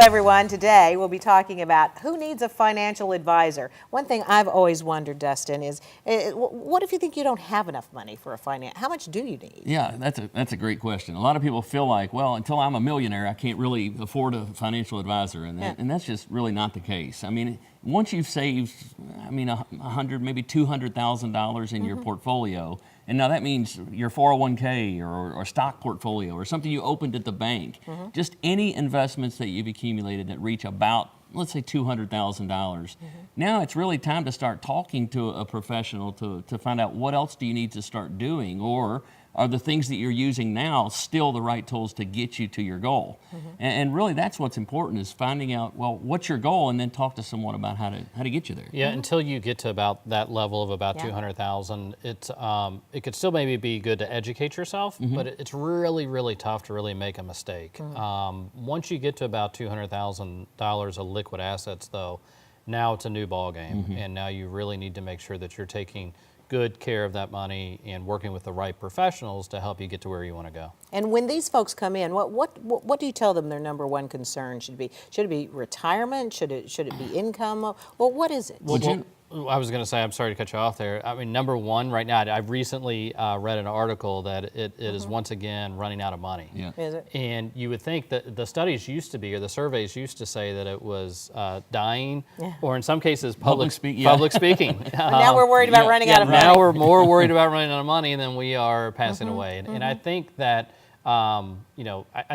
everyone. Today we'll be talking about who needs a financial advisor. One thing I've always wondered, Dustin, is what if you think you don't have enough money for a finance? How much do you need? Yeah, that's a great question. A lot of people feel like, well, until I'm a millionaire, I can't really afford a financial advisor, and that's just really not the case. I mean, once you've saved, $100, maybe $200,000 in your portfolio, and now that means your 401k or stock portfolio or something you opened at the bank, just any investments that you've accumulated that reach about, let's say, $200,000. Now it's really time to start talking to a professional to find out what else do you need to start doing, or are the things that you're using now still the right tools to get you to your goal? And really that's what's important, is finding out, well, what's your goal, and then talk to someone about how to get you there. Yeah, until you get to about that level of about 200,000, it could still maybe be good to educate yourself, but it's really, really tough to really make a mistake. Once you get to about $200,000 of liquid assets, though, now it's a new ball game, and now you really need to make sure that you're taking good care of that money and working with the right professionals to help you get to where you want to go. And when these folks come in, what do you tell them their number one concern should be? Should it be retirement? Should it be income? Well, what is it? Well, I was going to say, I'm sorry to cut you off there. I mean, number one right now, I've recently read an article that it is once again running out of money. Yeah. Is it? And you would think that the studies used to be, or the surveys used to say that it was dying, or in some cases public speaking. But now we're worried about running out of money. Now we're more worried about running out of money than we are passing away. And I think that, I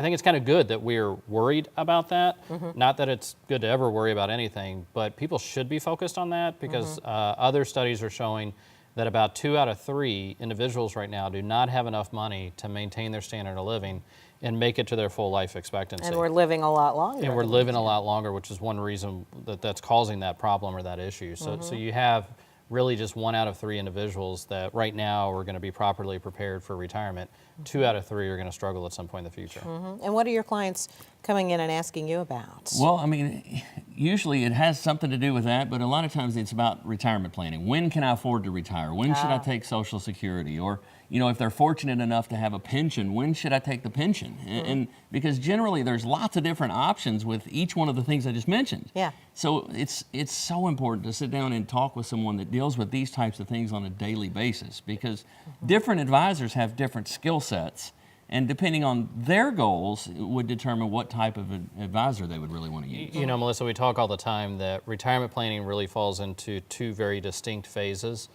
think it's kind of good that we're worried about that. Not that it's good to ever worry about anything, but people should be focused on that, because other studies are showing that about 2 out of 3 individuals right now do not have enough money to maintain their standard of living and make it to their full life expectancy. And we're living a lot longer. And we're living a lot longer, which is one reason that's causing that problem or that issue. So you have really just 1 out of 3 individuals that right now are going to be properly prepared for retirement. 2 out of 3 are going to struggle at some point in the future. And what are your clients coming in and asking you about? Well, I mean, usually it has something to do with that, but a lot of times it's about retirement planning. When can I afford to retire? When should I take Social Security? Or, if they're fortunate enough to have a pension, when should I take the pension? And because generally there's lots of different options with each one of the things I just mentioned. Yeah. So it's so important to sit down and talk with someone that deals with these types of things on a daily basis, because different advisors have different skill sets, and depending on their goals would determine what type of advisor they would really want to use. Melissa, we talk all the time that retirement planning really falls into 2 very distinct phases.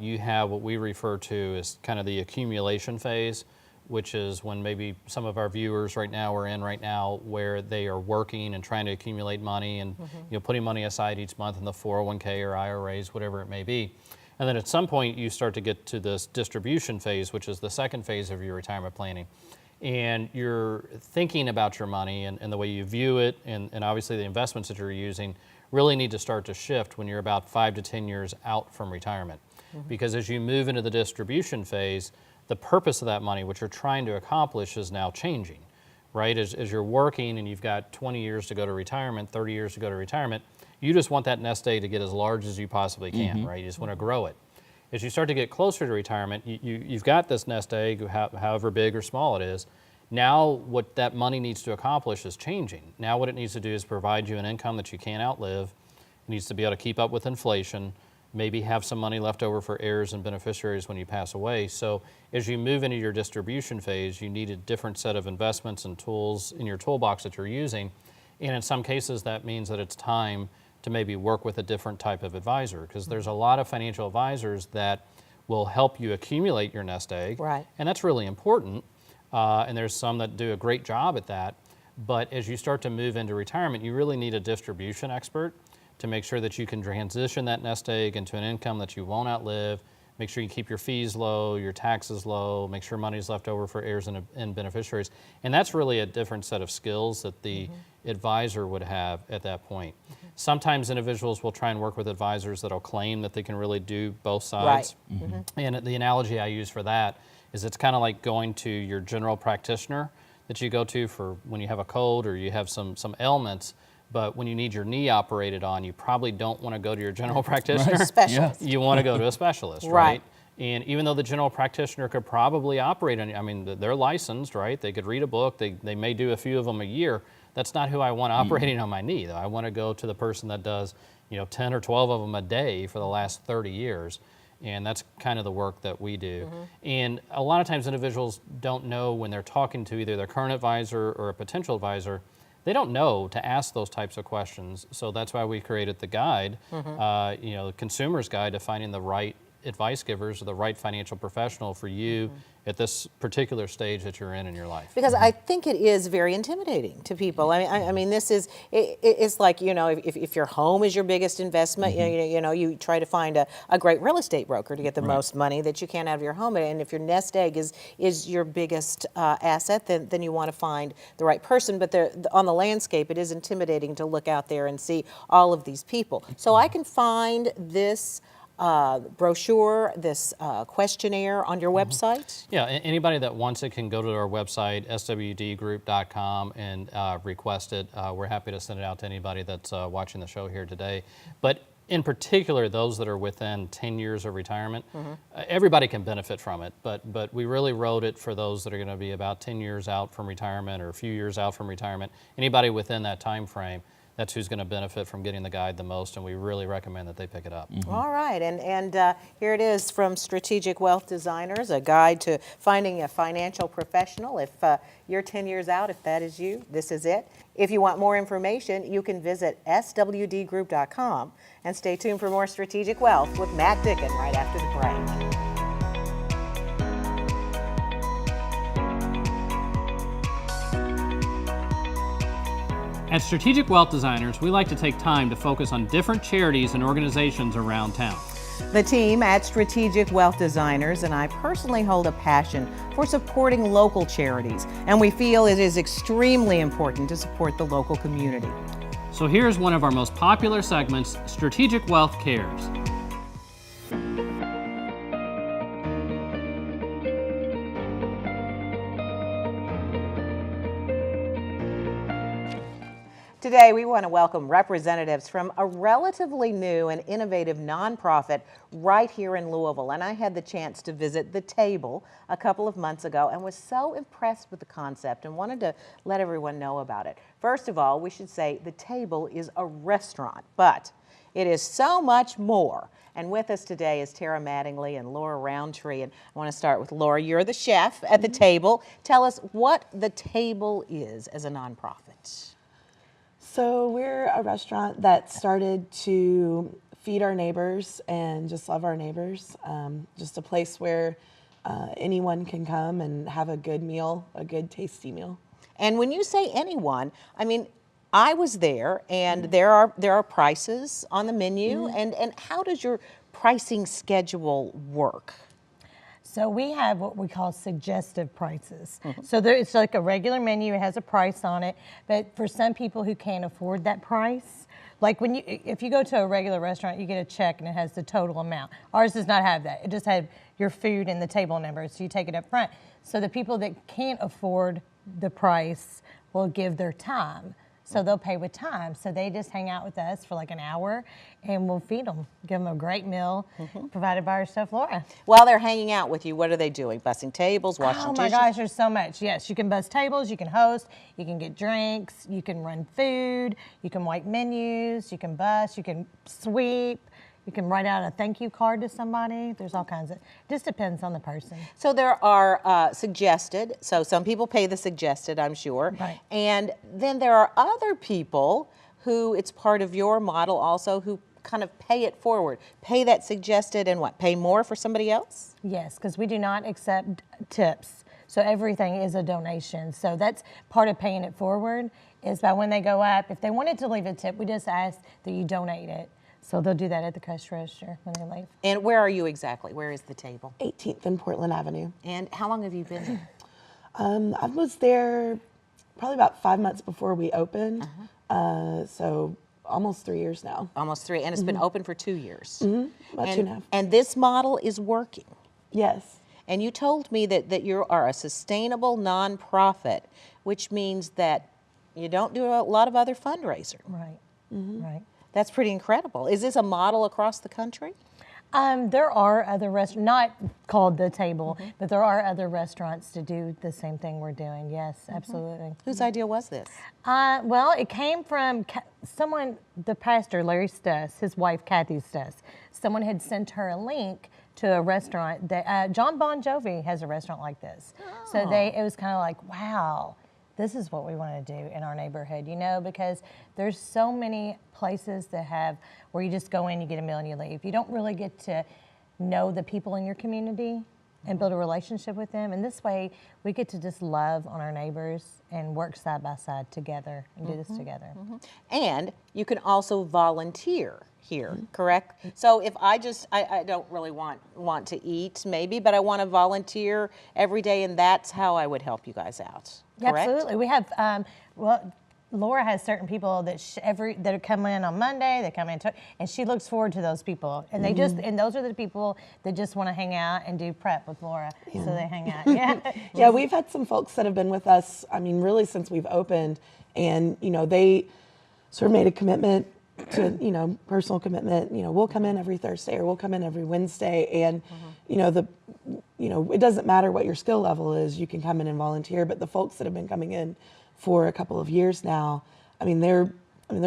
You have what we refer to as kind of the accumulation phase, which is when maybe some of our viewers right now are in right now, where they are working and trying to accumulate money and putting money aside each month in the 401k or IRAs, whatever it may be. And then at some point you start to get to this distribution phase, which is the second phase of your retirement planning. And you're thinking about your money and the way you view it, and obviously the investments that you're using really need to start to shift when you're about 5 to 10 years out from retirement. Because as you move into the distribution phase, the purpose of that money, which you're trying to accomplish, is now changing, right? As you're working and you've got 20 years to go to retirement, 30 years to go to retirement, you just want that nest egg to get as large as you possibly can, right? You just want to grow it. As you start to get closer to retirement, you've got this nest egg, however big or small it is. Now what that money needs to accomplish is changing. Now what it needs to do is provide you an income that you can't outlive. It needs to be able to keep up with inflation, maybe have some money left over for heirs and beneficiaries when you pass away. So as you move into your distribution phase, you need a different set of investments and tools in your toolbox that you're using. And in some cases, that means that it's time to maybe work with a different type of advisor, because there's a lot of financial advisors that will help you accumulate your nest egg. Right. And that's really important. And there's some that do a great job at that. But as you start to move into retirement, you really need a distribution expert to make sure that you can transition that nest egg into an income that you won't outlive. Make sure you keep your fees low, your taxes low, make sure money's left over for heirs and beneficiaries. And that's really a different set of skills that the advisor would have at that point. Sometimes individuals will try and work with advisors that'll claim that they can really do both sides. Right. And the analogy I use for that is it's kind of like going to your general practitioner that you go to for when you have a cold or you have some ailments. But when you need your knee operated on, you probably don't want to go to your general practitioner. Specialist. You want to go to a specialist, Right. And even though the general practitioner could probably operate on, I mean, they're licensed, right? They could read a book, they may do a few of them a year. That's not who I want operating on my knee, though. I want to go to the person that does, 10 or 12 of them a day for the last 30 years. And that's kind of the work that we do. And a lot of times individuals don't know when they're talking to either their current advisor or a potential advisor, they don't know to ask those types of questions. So that's why we created the guide, the consumer's guide to finding the right advice givers or the right financial professional for you at this particular stage that you're in your life. Because I think it is very intimidating to people. I mean, this is, it's like, if your home is your biggest investment, you try to find a great real estate broker to get the most money that you can out of your home. And if your nest egg is your biggest asset, then you want to find the right person. But on the landscape, it is intimidating to look out there and see all of these people. So I can find this brochure, this questionnaire on your website? Yeah, anybody that wants it can go to our website, swdgroup.com, and request it. We're happy to send it out to anybody that's watching the show here today. But in particular, those that are within 10 years of retirement, everybody can benefit from it. But we really wrote it for those that are going to be about 10 years out from retirement or a few years out from retirement. Anybody within that time frame, that's who's going to benefit from getting the guide the most, and we really recommend that they pick it up. All right, and here it is from Strategic Wealth Designers, a guide to finding a financial professional. If you're 10 years out, if that is you, this is it. If you want more information, you can visit swdgroup.com, and stay tuned for more Strategic Wealth with Matt Dicken right after the break. At Strategic Wealth Designers, we like to take time to focus on different charities and organizations around town. The team at Strategic Wealth Designers and I personally hold a passion for supporting local charities, and we feel it is extremely important to support the local community. So here's one of our most popular segments, Strategic Wealth Cares. Today, we want to welcome representatives from a relatively new and innovative nonprofit right here in Louisville. And I had the chance to visit The Table a couple of months ago and was so impressed with the concept and wanted to let everyone know about it. First of all, we should say The Table is a restaurant, but it is so much more. And with us today is Tara Mattingly and Laura Roundtree. And I want to start with Laura. You're the chef at The Table. Tell us what The Table is as a nonprofit. So we're a restaurant that started to feed our neighbors and just love our neighbors. Just a place where anyone can come and have a good meal, a good tasty meal. And when you say anyone, I mean, I was there, and there are prices on the menu. And how does your pricing schedule work? So we have what we call suggestive prices. So it's like a regular menu, it has a price on it, but for some people who can't afford that price, like if you go to a regular restaurant, you get a check and it has the total amount. Ours does not have that. It just has your food and the table number, so you take it up front. So the people that can't afford the price will give their time. So they'll pay with time. So they just hang out with us for like an hour, and we'll feed them, give them a great meal provided by our chef, Laura. While they're hanging out with you, what are they doing? Bussing tables, washing dishes? Oh my gosh, there's so much. Yes, you can bus tables, you can host, you can get drinks, you can run food, you can wipe menus, you can bus, you can sweep. You can write out a thank you card to somebody. There's all kinds of, just depends on the person. So there are suggested, so some people pay the suggested, I'm sure. Right. And then there are other people who, it's part of your model also, who kind of pay it forward. Pay that suggested and what? Pay more for somebody else? Yes, because we do not accept tips. So everything is a donation. So that's part of paying it forward, is by when they go up, if they wanted to leave a tip, we just ask that you donate it. So they'll do that at the cash register when they leave. And where are you exactly? Where is The Table? 18th and Portland Avenue. And how long have you been there? I was there probably about 5 months before we opened, so almost 3 years now. Almost 3, and it's been open for 2 years. About 2.5. And this model is working. Yes. And you told me that you are a sustainable nonprofit, which means that you don't do a lot of other fundraising. Right, right. That's pretty incredible. Is this a model across the country? There are other restaurants, not called The Table, but there are other restaurants to do the same thing we're doing. Yes, absolutely. Whose idea was this? Well, it came from someone, the pastor, Larry Stuss, his wife, Kathy Stuss. Someone had sent her a link to a restaurant that John Bon Jovi has a restaurant like this. So it was kind of like, wow, this is what we want to do in our neighborhood, because there's so many places that have where you just go in, you get a meal, and you leave. You don't really get to know the people in your community and build a relationship with them. And this way, we get to just love on our neighbors and work side by side together and do this together. And you can also volunteer here, correct? So if I don't really want to eat maybe, but I want to volunteer every day, and that's how I would help you guys out, correct? Absolutely. We have, Laura has certain people that come in on Monday, they come in, and she looks forward to those people. And they and those are the people that just want to hang out and do prep with Laura. So they hang out. Yeah. Yeah, we've had some folks that have been with us, really since we've opened, and, they sort of made a commitment to, personal commitment, we'll come in every Thursday or we'll come in every Wednesday, and, it doesn't matter what your skill level is, you can come in and volunteer, but the folks that have been coming in for a couple of years now, they're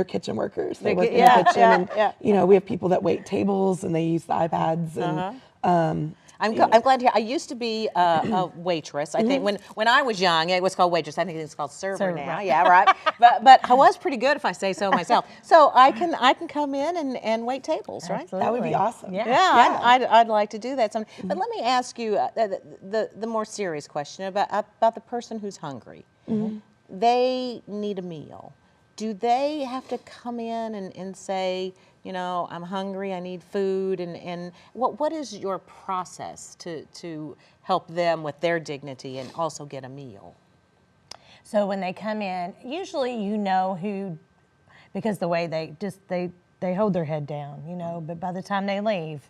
kitchen workers. They work in the kitchen, and we have people that wait tables and they use the iPads, and I'm glad to hear. I used to be a waitress. I think when I was young, it was called waitress. I think it's called server now. Right. Yeah, right. But I was pretty good, if I say so myself. So I can come in and wait tables, right? that would be awesome. Yeah, I'd like to do that. But let me ask you the more serious question about the person who's hungry. They need a meal. Do they have to come in and say, I'm hungry, I need food, and what is your process to help them with their dignity and also get a meal? So when they come in, usually who, because the way they hold their head down, but by the time they leave,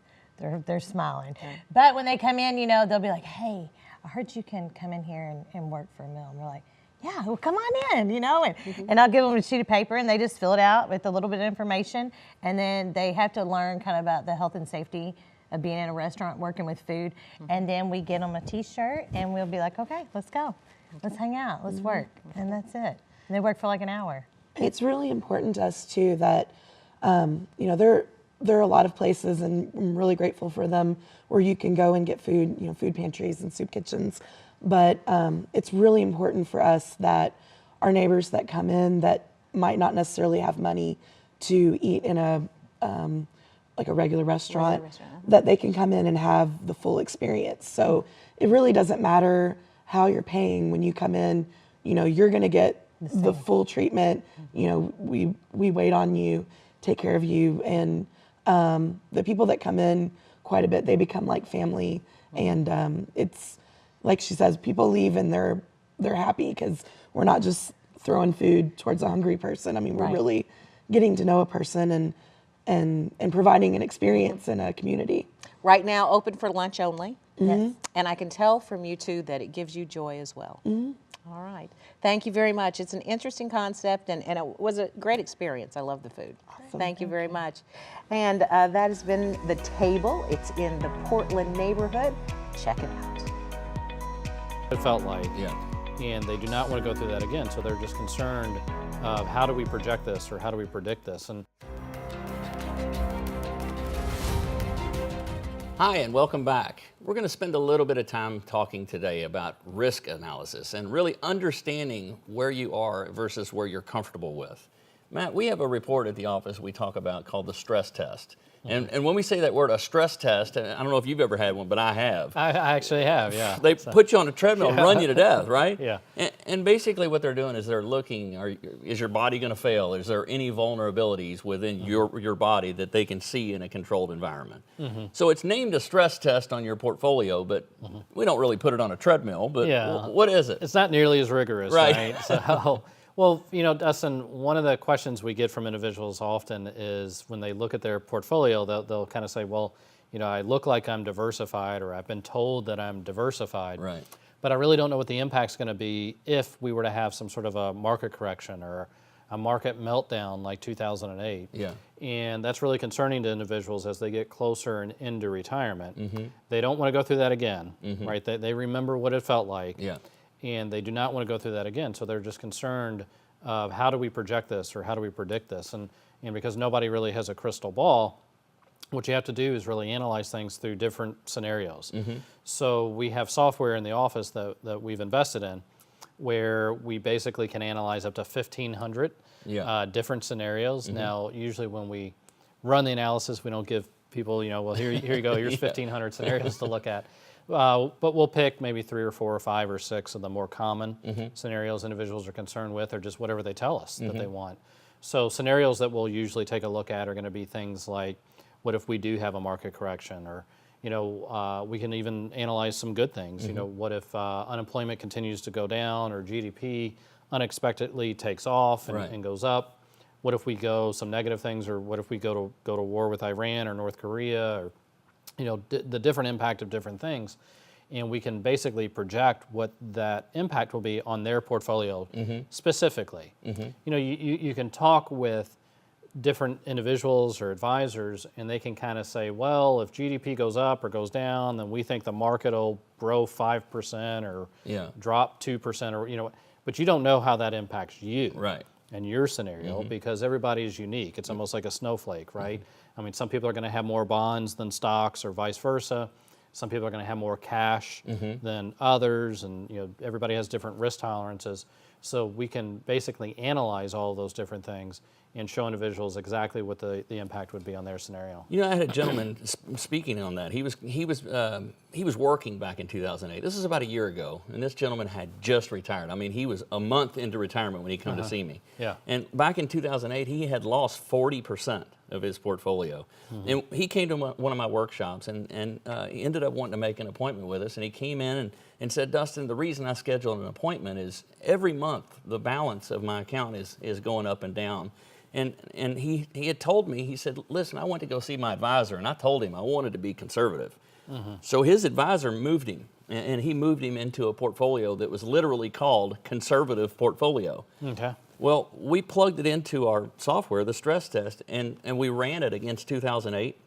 they're smiling. Okay. But when they come in, they'll be like, hey, I heard you can come in here and work for a meal. And we're like, yeah, well, come on in, and I'll give them a sheet of paper and they just fill it out with a little bit of information. And then they have to learn kind of about the health and safety of being in a restaurant, working with food. And then we get them a t-shirt and we'll be like, okay, let's go. Let's hang out, let's work. And that's it. And they work for like an hour. It's really important to us too that, there are a lot of places, and I'm really grateful for them, where you can go and get food, food pantries and soup kitchens. But it's really important for us that our neighbors that come in that might not necessarily have money to eat in a regular restaurant, that they can come in and have the full experience. So it really doesn't matter how you're paying when you come in. You're going to get the full treatment. We wait on you, take care of you, and the people that come in quite a bit, they become like family, and it's. Like she says, people leave and they're happy because we're not just throwing food towards a hungry person. We're really getting to know a person and providing an experience in a community. Right now, open for lunch only. Yes. And I can tell from you two that it gives you joy as well. All right. Thank you very much. It's an interesting concept, and it was a great experience. I love the food. Awesome. Thank you very much. And that has been The Table. It's in the Portland neighborhood. Check it out. It felt like, and they do not want to go through that again. So they're just concerned of how do we project this or how do we predict this. And Hi, and welcome back. We're going to spend a little bit of time talking today about risk analysis and really understanding where you are versus where you're comfortable with. Matt, we have a report at the office we talk about called the stress test. And when we say that word, a stress test, and I don't know if you've ever had one, but I have. I actually have, yeah. They put you on a treadmill and run you to death, right? Yeah. And basically what they're doing is they're looking, is your body going to fail? Is there any vulnerabilities within your body that they can see in a controlled environment? So it's named a stress test on your portfolio, but we don't really put it on a treadmill, but what is it? It's not nearly as rigorous, right? So, well, Dustin, one of the questions we get from individuals often is when they look at their portfolio, they'll kind of say, well, I look like I'm diversified, or I've been told that I'm diversified. Right. But I really don't know what the impact's going to be if we were to have some sort of a market correction or a market meltdown like 2008. Yeah. And that's really concerning to individuals as they get closer and into retirement. They don't want to go through that again, right? They remember what it felt like. Yeah. And they do not want to go through that again. So they're just concerned of how do we project this or how do we predict this? And because nobody really has a crystal ball, what you have to do is really analyze things through different scenarios. So we have software in the office that we've invested in where we basically can analyze up to 1,500 different scenarios. Now, usually when we run the analysis, we don't give people, well, here you go, here's 1,500 scenarios to look at. But we'll pick maybe 3 or 4 or 5 or 6 of the more common scenarios individuals are concerned with, or just whatever they tell us that they want. So scenarios that we'll usually take a look at are going to be things like, what if we do have a market correction? Or, we can even analyze some good things. What if unemployment continues to go down, or GDP unexpectedly takes off and goes up? What if we go some negative things, or what if we go to war with Iran or North Korea, or the different impact of different things, and we can basically project what that impact will be on their portfolio specifically. You can talk with different individuals or advisors, and they can kind of say, well, if GDP goes up or goes down, then we think the market will grow 5% or drop 2%, or but you don't know how that impacts you. Right. And your scenario, because everybody is unique. It's almost like a snowflake, right? I mean, some people are going to have more bonds than stocks, or vice versa. Some people are going to have more cash than others, and everybody has different risk tolerances. So we can basically analyze all of those different things and show individuals exactly what the impact would be on their scenario. I had a gentleman speaking on that. He was working back in 2008. This is about a year ago, and this gentleman had just retired. I mean, he was a month into retirement when he came to see me. Yeah. And back in 2008, he had lost 40% of his portfolio. And he came to one of my workshops, and he ended up wanting to make an appointment with us. And he came in and said, Dustin, the reason I scheduled an appointment is every month the balance of my account is going up and down. And he had told me, he said, listen, I went to go see my advisor, and I told him I wanted to be conservative. So his advisor moved him, and he moved him into a portfolio that was literally called conservative portfolio. Okay. Well, we plugged it into our software, the stress test, and we ran it against 2008,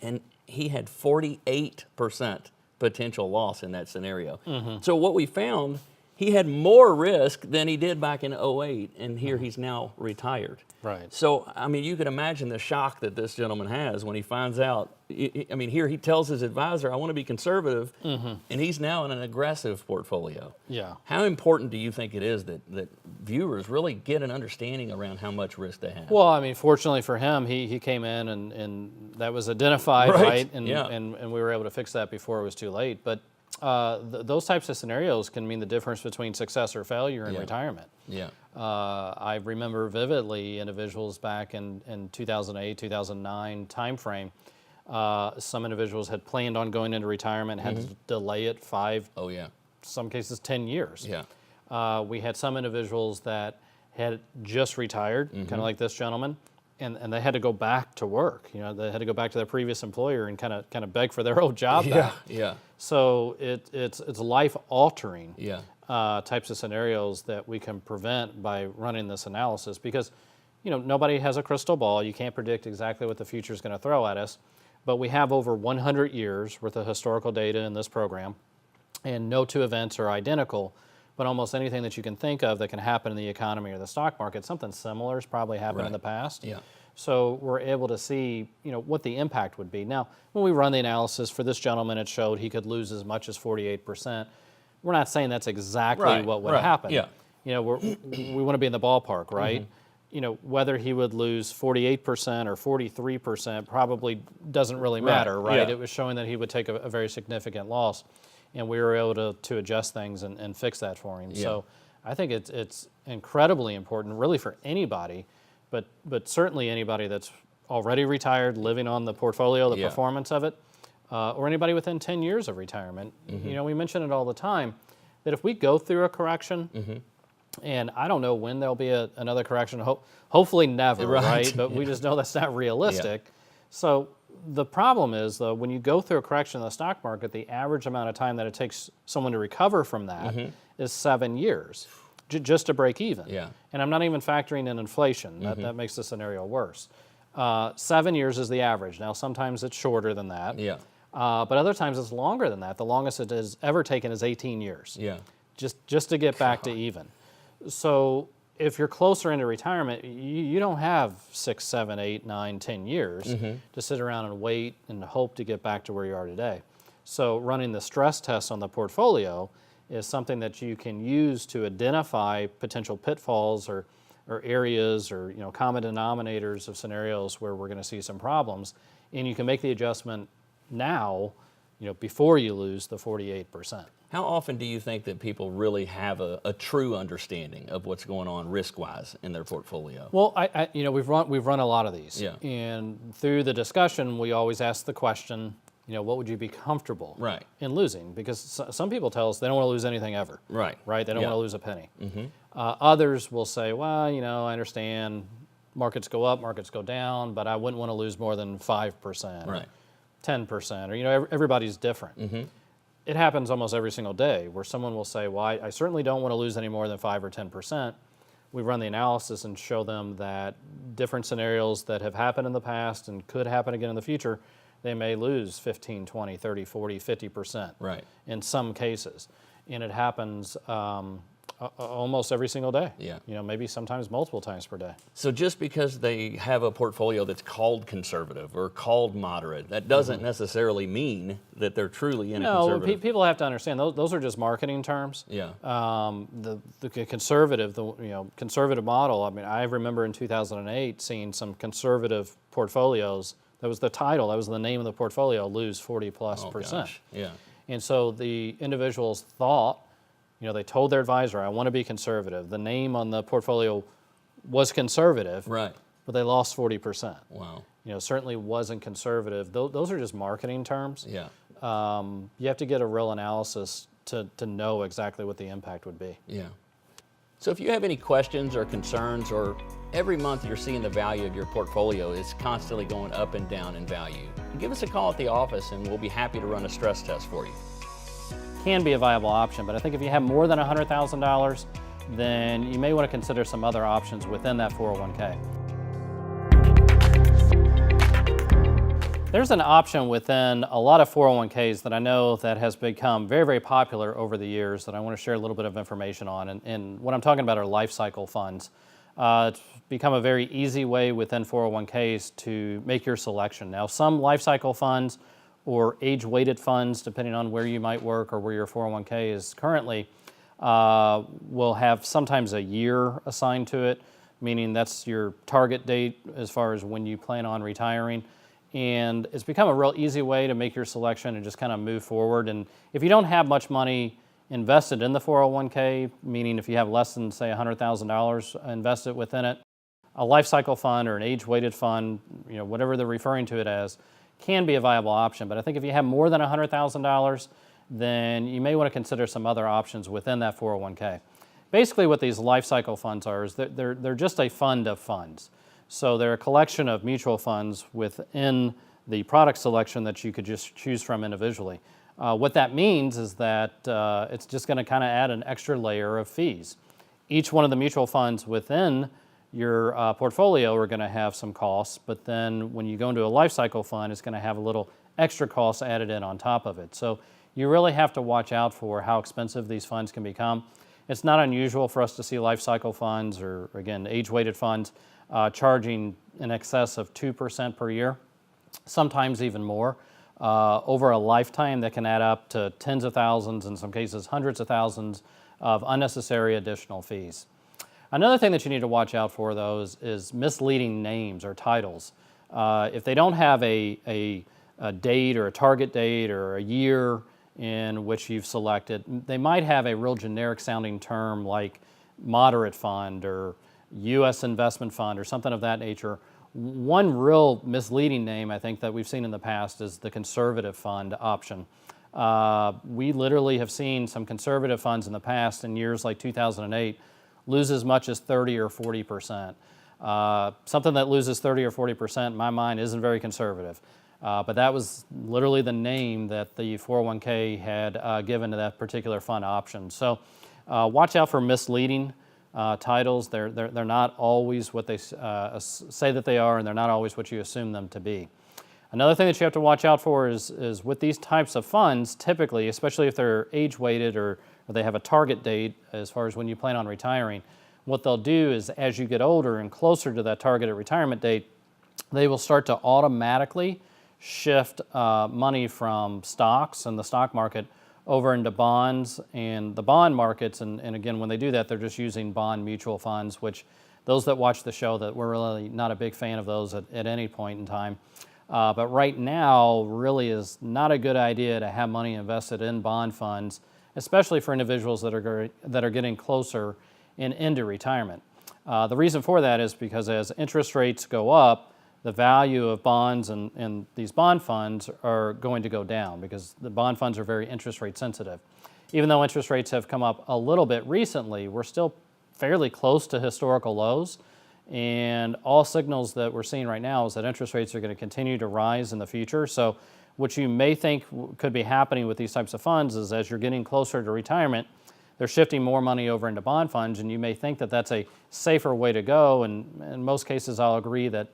and he had 48% potential loss in that scenario. So what we found, he had more risk than he did back in 2008, and here he's now retired. Right. So, I mean, you can imagine the shock that this gentleman has when he finds out. I mean, here he tells his advisor, I want to be conservative, and he's now in an aggressive portfolio. Yeah. How important do you think it is that viewers really get an understanding around how much risk they have? Well, I mean, fortunately for him, he came in and that was identified, right? And we were able to fix that before it was too late. But those types of scenarios can mean the difference between success or failure in retirement. Yeah. I remember vividly individuals back in 2008, 2009 timeframe. Some individuals had planned on going into retirement, had to delay it 5, some cases 10 years. Yeah. We had some individuals that had just retired, kind of like this gentleman, and they had to go back to work. They had to go back to their previous employer and kind of beg for their old job back. Yeah. So it's life altering. Yeah. Types of scenarios that we can prevent by running this analysis, because nobody has a crystal ball. You can't predict exactly what the future is going to throw at us, but we have over 100 years worth of historical data in this program, and no two events are identical, but almost anything that you can think of that can happen in the economy or the stock market, something similar has probably happened in the past. Yeah. So we're able to see what the impact would be. Now, when we run the analysis for this gentleman, it showed he could lose as much as 48%. We're not saying that's exactly what would happen. Yeah. We want to be in the ballpark, right? Whether he would lose 48% or 43% probably doesn't really matter, right? Yeah. It was showing that he would take a very significant loss, and we were able to adjust things and fix that for him. Yeah. So I think it's incredibly important, really, for anybody, but certainly anybody that's already retired, living on the portfolio, the performance of it, or anybody within 10 years of retirement. We mention it all the time, that if we go through a correction, and I don't know when there'll be another correction, hopefully never, right? But we just know that's not realistic. So the problem is, though, when you go through a correction in the stock market, the average amount of time that it takes someone to recover from that is 7 years. just to break even. Yeah. And I'm not even factoring in inflation. That makes the scenario worse. 7 years is the average. Now, sometimes it's shorter than that. Yeah. But other times it's longer than that. The longest it has ever taken is 18 years. Yeah. Just to get back to even. So if you're closer into retirement, you don't have 6, 7, 8, 9, 10 years to sit around and wait and hope to get back to where you are today. So running the stress test on the portfolio is something that you can use to identify potential pitfalls or areas or common denominators of scenarios where we're going to see some problems, and you can make the adjustment now, before you lose the 48%. How often do you think that people really have a true understanding of what's going on risk-wise in their portfolio? Well, we've run a lot of these, Yeah. and through the discussion, we always ask the question, what would you be comfortable Right. in losing? Because some people tell us they don't want to lose anything ever. Right. Right. They don't Yeah. want to lose a penny. Others will say, well, I understand markets go up, markets go down, but I wouldn't want to lose more than 5%. Right. 10%, or everybody's different. It happens almost every single day where someone will say, well, I certainly don't want to lose any more than 5 or 10%. We run the analysis and show them that different scenarios that have happened in the past and could happen again in the future, they may lose 15, 20, 30, 40, 50% Right. in some cases. And it happens almost every single day. Yeah. Maybe sometimes multiple times per day. So just because they have a portfolio that's called conservative or called moderate, that doesn't necessarily mean that they're truly in a No, conservative. people have to understand those are just marketing terms. Yeah. The conservative, conservative model. I mean, I remember in 2008 seeing some conservative portfolios. That was the title. That was the name of the portfolio. Lose 40+%. Gosh. Yeah. And so the individuals thought, they told their advisor, I want to be conservative. The name on the portfolio was conservative, Right. but they lost 40%. Wow. Certainly wasn't conservative. Those are just marketing terms. Yeah. You have to get a real analysis to know exactly what the impact would be. Yeah. So if you have any questions or concerns, or every month you're seeing the value of your portfolio is constantly going up and down in value, give us a call at the office and we'll be happy to run a stress test for you. Can be a viable option, but I think if you have more than $100,000, then you may want to consider some other options within that 401k. There's an option within a lot of 401ks that I know that has become very, very popular over the years that I want to share a little bit of information on. And what I'm talking about are life cycle funds. It's become a very easy way within 401ks to make your selection. Now, some life cycle funds or age-weighted funds, depending on where you might work or where your 401k is currently, will have sometimes a year assigned to it, meaning that's your target date as far as when you plan on retiring. And it's become a real easy way to make your selection and just kind of move forward. And if you don't have much money invested in the 401k, meaning if you have less than, say, $100,000 invested within it, a life cycle fund or an age-weighted fund, whatever they're referring to it as, can be a viable option. But I think if you have more than $100,000, then you may want to consider some other options within that 401k. Basically what these life cycle funds are is they're just a fund of funds. So they're a collection of mutual funds within the product selection that you could just choose from individually. What that means is that it's just going to kind of add an extra layer of fees. Each one of the mutual funds within your portfolio are going to have some costs, but then when you go into a life cycle fund, it's going to have a little extra cost added in on top of it. So you really have to watch out for how expensive these funds can become. It's not unusual for us to see life cycle funds or, again, age-weighted funds charging in excess of 2% per year, sometimes even more. Over a lifetime, that can add up to tens of thousands, in some cases hundreds of thousands of unnecessary additional fees. Another thing that you need to watch out for, though, is misleading names or titles. If they don't have a date or a target date or a year in which you've selected, they might have a real generic sounding term like moderate fund or U.S. investment fund or something of that nature. One real misleading name I think that we've seen in the past is the conservative fund option. We literally have seen some conservative funds in the past in years like 2008 lose as much as 30 or 40%. Something that loses 30 or 40% in my mind isn't very conservative. But that was literally the name that the 401k had given to that particular fund option. So Watch out for misleading titles. They're not always what they say that they are, and they're not always what you assume them to be. Another thing that you have to watch out for is with these types of funds, typically, especially if they're age-weighted or they have a target date as far as when you plan on retiring, what they'll do is as you get older and closer to that targeted retirement date, they will start to automatically shift money from stocks and the stock market over into bonds and the bond markets. And again, when they do that, they're just using bond mutual funds, which those that watch the show, that we're really not a big fan of those at any point in time. But right now really is not a good idea to have money invested in bond funds, especially for individuals that are getting closer into retirement. The reason for that is because as interest rates go up, the value of bonds and these bond funds are going to go down because the bond funds are very interest rate sensitive. Even though interest rates have come up a little bit recently, we're still fairly close to historical lows. And all signals that we're seeing right now is that interest rates are going to continue to rise in the future. So what you may think could be happening with these types of funds is as you're getting closer to retirement, they're shifting more money over into bond funds, and you may think that that's a safer way to go. And in most cases, I'll agree that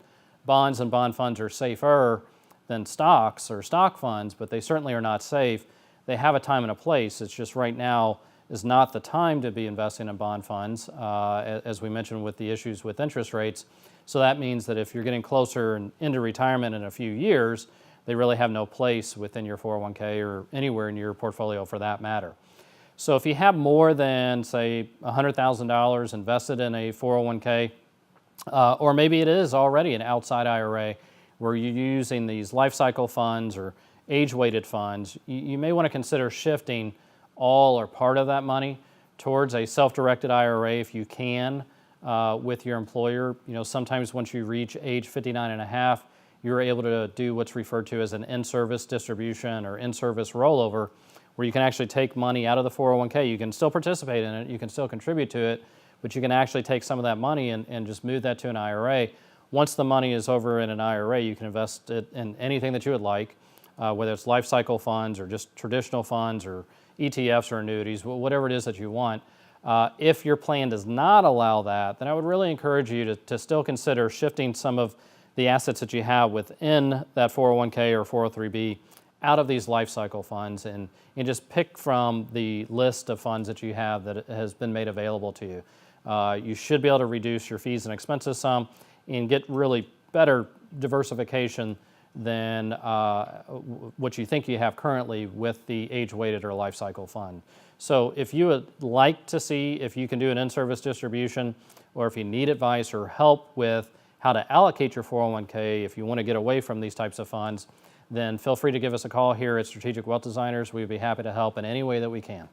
bonds and bond funds are safer than stocks or stock funds, but they certainly are not safe. They have a time and a place. It's just right now is not the time to be investing in bond funds, as we mentioned with the issues with interest rates. So that means that if you're getting closer into retirement in a few years, they really have no place within your 401k or anywhere in your portfolio for that matter. So if you have more than, say, $100,000 invested in a 401k, or maybe it is already an outside IRA where you're using these life cycle funds or age-weighted funds, you may want to consider shifting all or part of that money towards a self-directed IRA if you can with your employer. You know, sometimes once you reach age 59 and a half, you're able to do what's referred to as an in-service distribution or in-service rollover, where you can actually take money out of the 401k. You can still participate in it, you can still contribute to it, but you can actually take some of that money and just move that to an IRA. Once the money is over in an IRA, you can invest it in anything that you would like, whether it's life cycle funds or just traditional funds or ETFs or annuities, whatever it is that you want. If your plan does not allow that, then I would really encourage you to still consider shifting some of the assets that you have within that 401k or 403b out of these life cycle funds and just pick from the list of funds that you have that has been made available to you. You should be able to reduce your fees and expenses some and get really better diversification than what you think you have currently with the age-weighted or life cycle fund. So if you would like to see if you can do an in-service distribution, or if you need advice or help with how to allocate your 401k, if you want to get away from these types of funds, then feel free to give us a call here at Strategic Wealth Designers. We'd be happy to help in any way that we can.